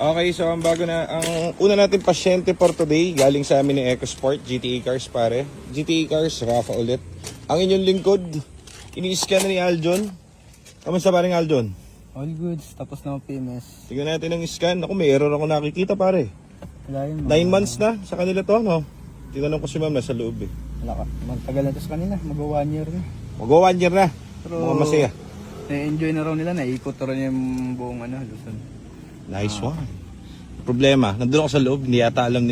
Okay, so ang una natin pasyente for today, galing sa amin ni EcoSport, GTE Cars pare. GTE Cars, Rafa ulit. Ang inyong lingkod, ini-scan na ni Aljon. Kamusta paring Aljon? All goods, tapos na PMS. Tignan natin ang scan. Ako, may error ako nakikita pare. Wala yun. 9 months na sa kanila to, no? Tinanong ko si ma'am, nasa loob eh. Wala ka. Magtagal na to sa kanila. Mag-1 year na. Mag-1 year na. Pero, Mga masaya. na-enjoy na raw nila. Naikot na rin yung buong Luzon. Nice one. Problema, nandun ako sa loob, hindi yata alam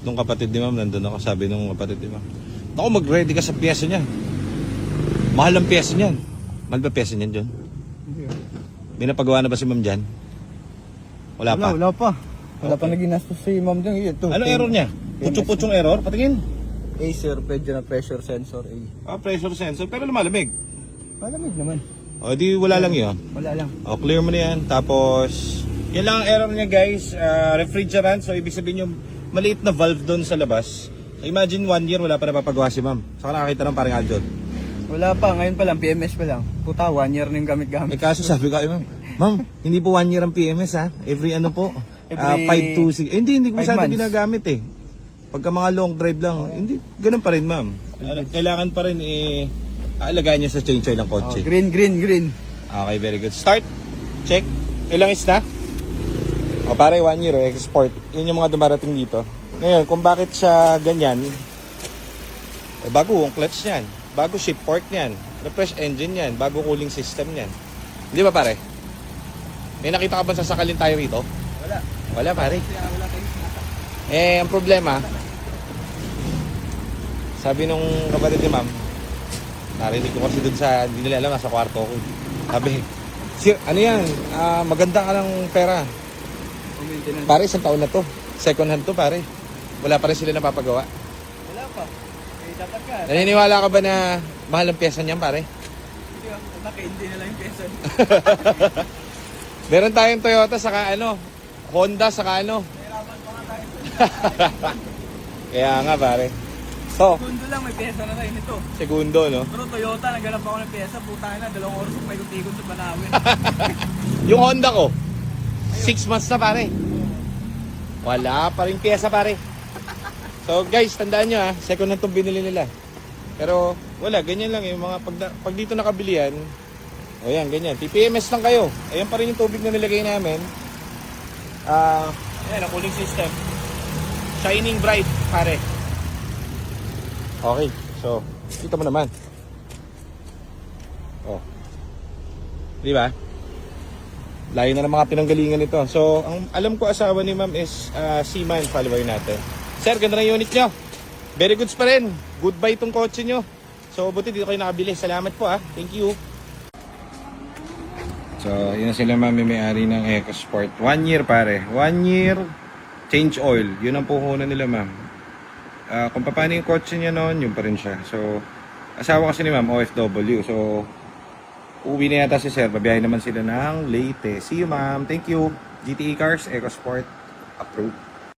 nung kapatid ni ma'am, nandun ako, sabi nung kapatid ni ma'am. Naku, mag-ready ka sa pyesa niya. Mahal ang pyesa niyan. Mahal ba pyesa niyan, John? May napagawa na ba si ma'am dyan? Wala pa? Wala pa. Wala pa na ginastos si ma'am dyan. Anong error niya? Putyo-putyong error? Patingin? sir, pwede na pressure sensor A. Pressure sensor, pero lumalamig. Malamig naman. O, di wala lang yun. Wala lang. O, clear mo na yan. Tapos, yan lang ang error niya guys. Refrigerant. So, ibig sabihin yung maliit na valve doon sa labas. So, imagine 1 year wala pa napapagawa si ma'am. Saka nakakita ng parang Aljon. Wala pa. Ngayon pa lang. PMS pa lang. Puta, 1 year na yung gamit-gamit. Kaso sabi ko, ma'am, hindi po 1 year ang PMS ha. Every ano po? 5 to 6. Hindi ko masyado ginagamit eh. Pagka mga long drive lang, hindi, ganun pa rin ma'am. Kailangan pa rin aalagaan niya sa change oil ng kotse. Green. Okay, very good. Start. Check. Ilang is na? O pare, 1 year, export. Yun yung mga dumarating dito. Ngayon, kung bakit siya ganyan, bago ang clutch niyan, bago shift port niyan, refresh engine niyan, bago cooling system niyan. Hindi ba pare? May nakita ka ba sasakalin tayo rito? Wala. Wala pare. Wala kayo. Ang problema, sabi nung kapatid ni ma'am, narinig ko kasi dun sa, hindi nila alam, nasa kwarto ko. Sabi, sir, ano yan? Maganda ka ng pera. Pare, isang taon na to. Second hand to, pare. Wala pa rin sila napapagawa. Wala pa. Dapat ka. Naniniwala ka ba na mahal ang pyesa niyan, pare? Hindi na lang yung pyesa. Meron tayong Toyota, saka Honda, saka Mahirapan pa nga tayo. Kaya nga, pare. So, Segundo lang, may pyesa na tayo nito. segundo, no? Pero Toyota, naghanap ako ng pyesa. Puta na, 2 oras kung may kutikon sa Banawin. Yung Honda ko, 6 months na, pare. Wala pa rin pyesa, pare. So, guys, tandaan nyo second hand itong binili nila. Pero, wala, ganyan lang yung mga, pag dito nakabili yan, o yan, ganyan. PPMS lang kayo. Ayan pa rin yung tubig na nilagay namin. Ayan, ang cooling system. Shining bright, pare. Okay, so, kita mo naman. Oh. Di ba? Layo na ng mga pinanggalingan nito. So, ang alam ko asawa ni ma'am is seaman, follower natin. Sir, ganda ng unit nyo. Very goods pa rin. Goodbye itong kotse nyo. So, buti dito kayo nakabili. Salamat po Thank you. So, yun na sila ma'am, may-ari ng EcoSport. 1 year pare. 1 year, change oil. Yun ang puhunan nila ma'am. Kung paano yung kotse niya noon, yun pa rin siya. So, asawa kasi ni ma'am, OFW. So, uuwi na yata si sir. Babiyahin naman sila ng Leyte. See you ma'am. Thank you. GTE Cars, EcoSport, approved.